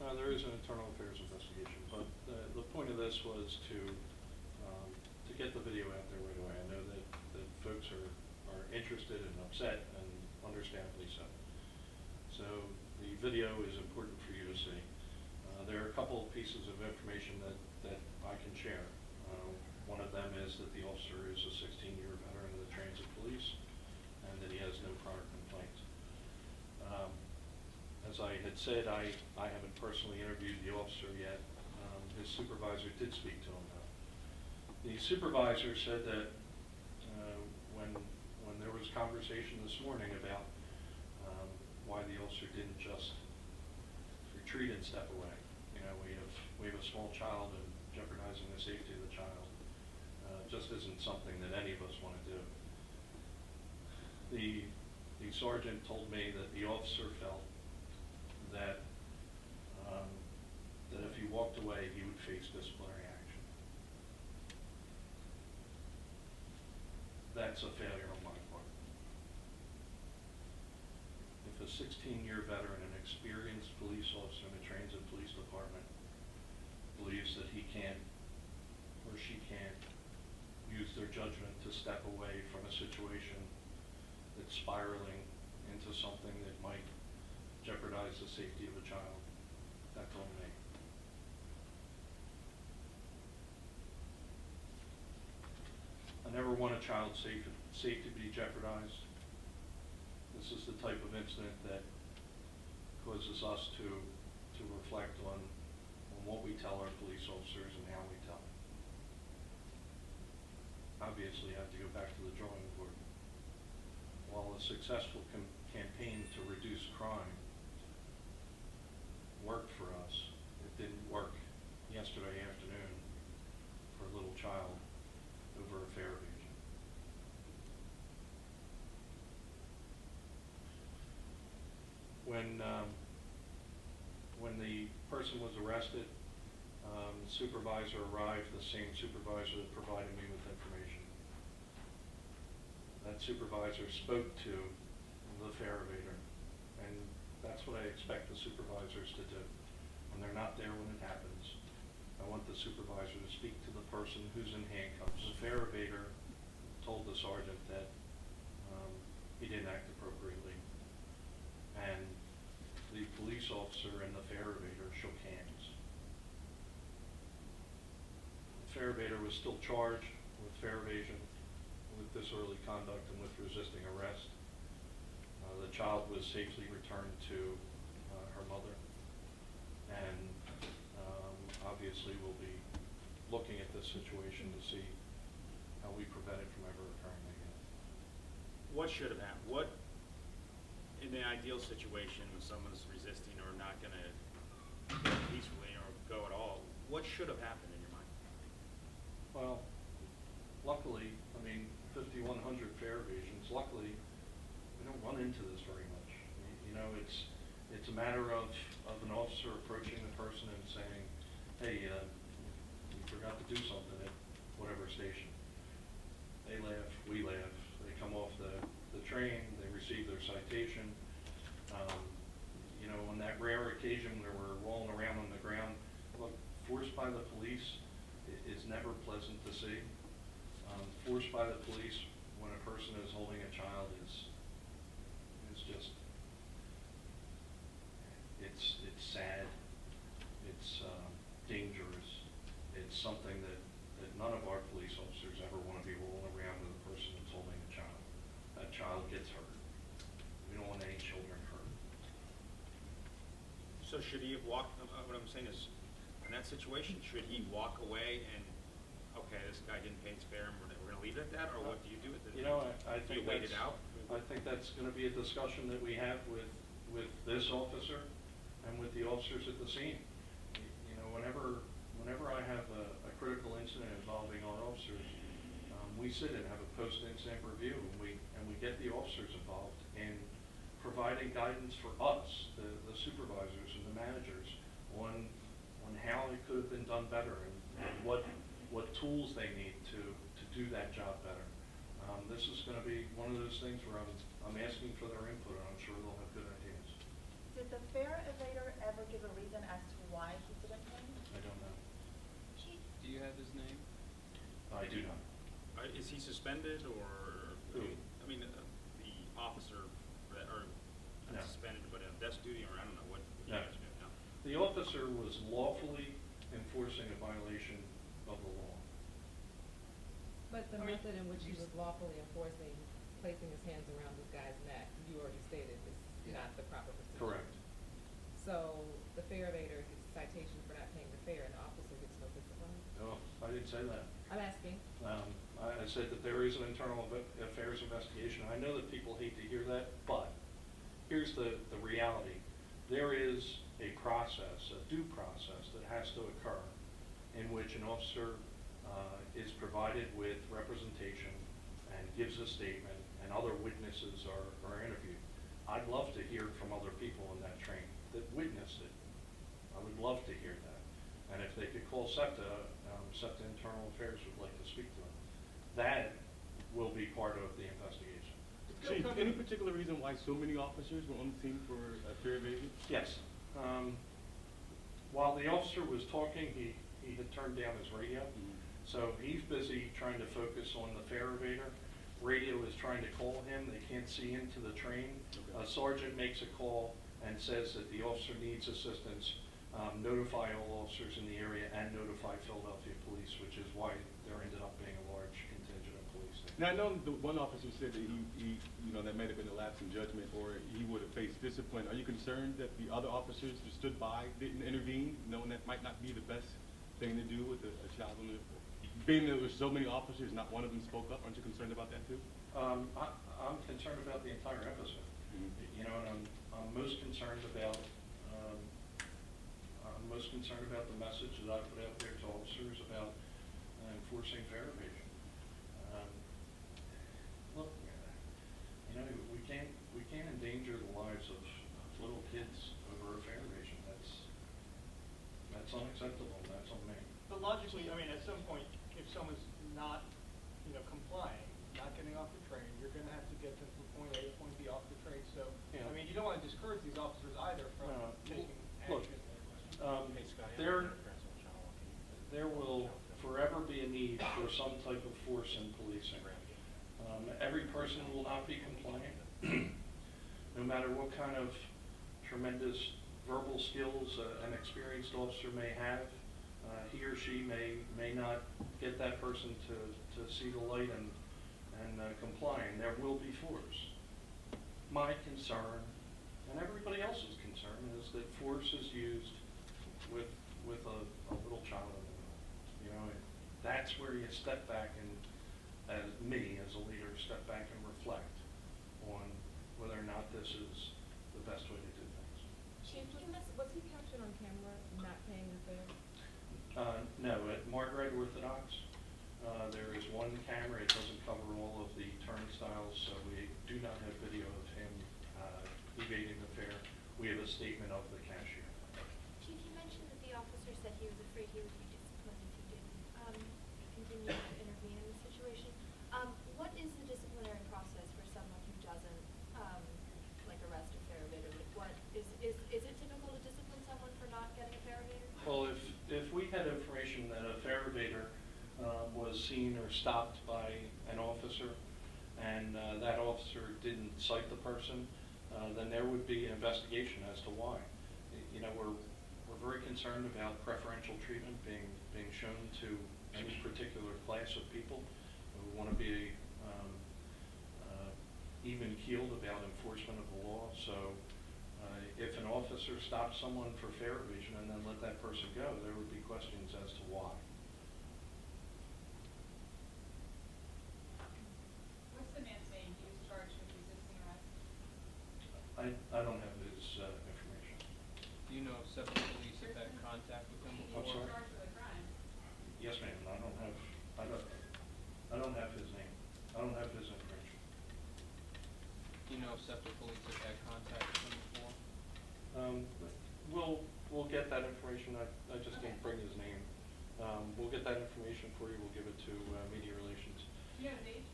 There is an internal affairs investigation, but the point of this was to get the video out there right away. I know that folks are interested and upset, and understandably so. So the video is important for you to see. There are a couple of pieces of information that I can share. One of them is that the officer is a 16-year veteran of the transit police and that he has no prior complaints. As I had said, I haven't personally interviewed the officer yet. His supervisor did speak to him, though. The supervisor said that when there was conversation this morning about why the officer didn't just retreat and step away. You know, we have a small child and jeopardizing the safety of the child just isn't something that any of us want to do. The sergeant told me that the officer felt that if he walked away, he would face disciplinary action. That's a failure on my part. If a 16-year veteran, an experienced police officer in the transit police department, believes that he can't or she can't use their judgment to step away from a situation that's spiraling into something that might jeopardize the safety of a child, that's on me. I never want a child's safety to be jeopardized. This is the type of incident that causes us to reflect on what we tell our police officers and how we tell them. Obviously, I have to go back to the drawing board. While a successful campaign to reduce crime worked for us, it didn't work yesterday afternoon for a little child over a fare evasion. When the person was arrested, the supervisor arrived, the same supervisor that provided me with information. That supervisor spoke to the fare evader, and that's what I expect the supervisors to do. When they're not there when it happens, I want the supervisor to speak to the person who's in handcuffs. The fare evader told the sergeant that he didn't act appropriately, and the police officer and the fare evader shook hands. The fare evader was still charged with fare evasion, with disorderly conduct, and with resisting arrest. The child was safely returned to her mother, and obviously we'll be looking at this situation to see how we prevent it from ever occurring again. What should have happened? What, in the ideal situation, when someone's resisting or not going to go peacefully or go at all, what should have happened in your mind? Well, luckily, I mean, 5,100 fare evasions, luckily, we don't run into this very much. You know, it's a matter of an officer approaching the person and saying, hey, you forgot to do something at whatever station. They laugh, we laugh, they come off the train, they receive their citation. You know, on that rare occasion where we're rolling around on the ground, look, force by the police is never pleasant to see. Force by the police when a person is holding a child is just, it's sad, it's dangerous, it's something that none of our police officers ever want to be rolling around with a person that's holding a child. That child gets hurt. We don't want any children hurt. So should he have walked, what I'm saying is, in that situation, should he walk away and, okay, this guy didn't pay his fare and we're going to leave it at that, or what do you do with it? You know, I do think you wait it out? I think that's going to be a discussion that we have with this officer and with the officers at the scene. You know, whenever I have a critical incident involving our officers, we sit and have a post-incident review, and we get the officers involved in providing guidance for us, the supervisors and the managers, on how it could have been done better and what tools they need to do that job better. This is going to be one of those things where I'm asking for their input, and I'm sure they'll have good ideas. Did the fare evader ever give a reason as to you have his name? I do not. Is he suspended or, Who? I mean, the officer, or No. not suspended, but on desk duty, or I don't know, what you No. guys do now? The officer was lawfully enforcing a violation of the law. But the I mean, method in which he you was lawfully enforcing, placing his hands around this guy's neck, you already stated is not the proper procedure. Correct. So the fare evader gets a citation for not paying the fare, and the officer gets no discipline? No, I didn't say that. I'm asking. I said that there is an internal affairs investigation. I know that people hate to hear that, but here's the reality. There is a process, a due process that has to occur in which an officer is provided with representation and gives a statement, and other witnesses are interviewed. I'd love to hear from other people in that train that witnessed it. I would love to hear that. And if they could call SEPTA, SEPTA Internal Affairs would like to speak to them. That will be part of the investigation. Chief, any particular reason why so many officers were on the scene for fare evasion? Yes. While the officer was talking, he had turned down his radio. So he's busy trying to focus on the fare evader. Radio is trying to call him. They can't see into the train. Okay. A sergeant makes a call and says that the officer needs assistance. Notify all officers in the area and notify Philadelphia police, which is why there ended up being a large contingent of police there. Now, I know the one officer said that he that might have been a lapse in judgment, or he would have faced discipline. Are you concerned that the other officers who stood by didn't intervene, knowing that might not be the best thing to do with a child on the, being that there were so many officers, not one of them spoke up? Aren't you concerned about that too? I'm concerned about the entire episode. Mhm. You know, and I'm most concerned about the message that I put out there to officers about enforcing fare evasion. Look, you know, we can't endanger the lives of little kids over a fare evasion. That's unacceptable. That's on me. But logically, I mean, at some point, if someone's not, complying, not getting off the train, you're gonna have to get them from point A to point B off the train. So, Yeah. I mean, you don't wanna discourage these officers either from taking Look, action. there will forever be a need for some type of force in policing. Every person will not be compliant, no matter what kind of tremendous verbal skills an experienced officer may have. He or she may not get that person to see the light and comply, and there will be force. My concern, and everybody else's concern, is that force is used with a little child in the middle. You know, that's where you step back and, as me as a leader, step back and reflect on whether or not this is the best way to do things. Chief, was he captured on camera not paying the fare? No, at Margaret Orthodox, there is one camera. It doesn't cover all of the turnstiles, so we do not have video of him evading the fare. We have a statement of the cashier. Chief, you mentioned that the officer said he was afraid he would be disciplined if he didn't continue to intervene in the situation. What is the disciplinary process for someone who doesn't arrest a fare evader? Is it typical to discipline someone for not getting a fare evader? Well, if we had information that a fare evader was seen or stopped by an officer, and that officer didn't cite the person, then there would be an investigation as to why. You know, we're very concerned about preferential treatment being shown to any particular class of people. We want to be even-keeled about enforcement of the law. So if an officer stops someone for fare evasion and then let that person go, there would be questions as to why. What's the man's name? He was charged with resisting arrest. I don't have his information. Do you know if SEPTA police have had contact with him He before? I'm sorry? was charged with a crime. Yes, ma'am. I don't have his name. I don't have his information. Do you know if SEPTA police have had contact with him before? We'll get that information. I just can't bring his name. We'll get that information for you. We'll give it to media relations. Do you have an age?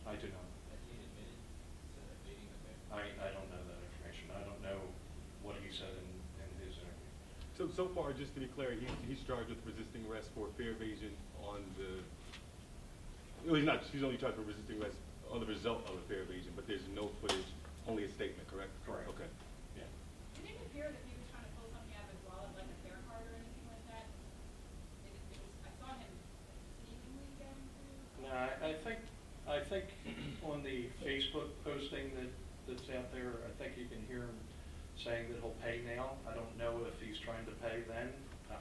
I do not. Has he admitted to evading the fare? I don't know that information. I don't know what he said in his interview. So far, just to be clear, he's charged with resisting arrest for fair evasion on the, well, he's only charged for resisting arrest on the result of a fair evasion, but there's no footage, only a statement, correct? Correct. Okay. Yeah. Did it appear that he was trying to pull something out of his wallet, like a fare card or anything like that? I saw him seemingly going through. No, I think on the Facebook posting that's out there, I think you can hear him saying that he'll pay now. I don't know if he's trying to pay then. I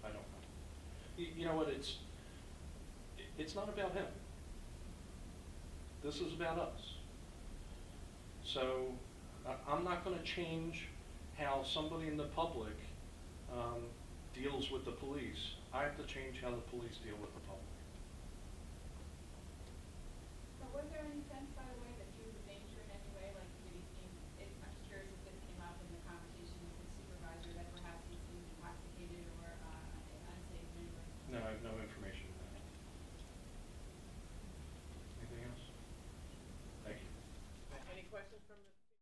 don't know. You know what, it's not about him. This is about us. So I'm not going to change how somebody in the public deals with the police. I have to change how the police deal with the public.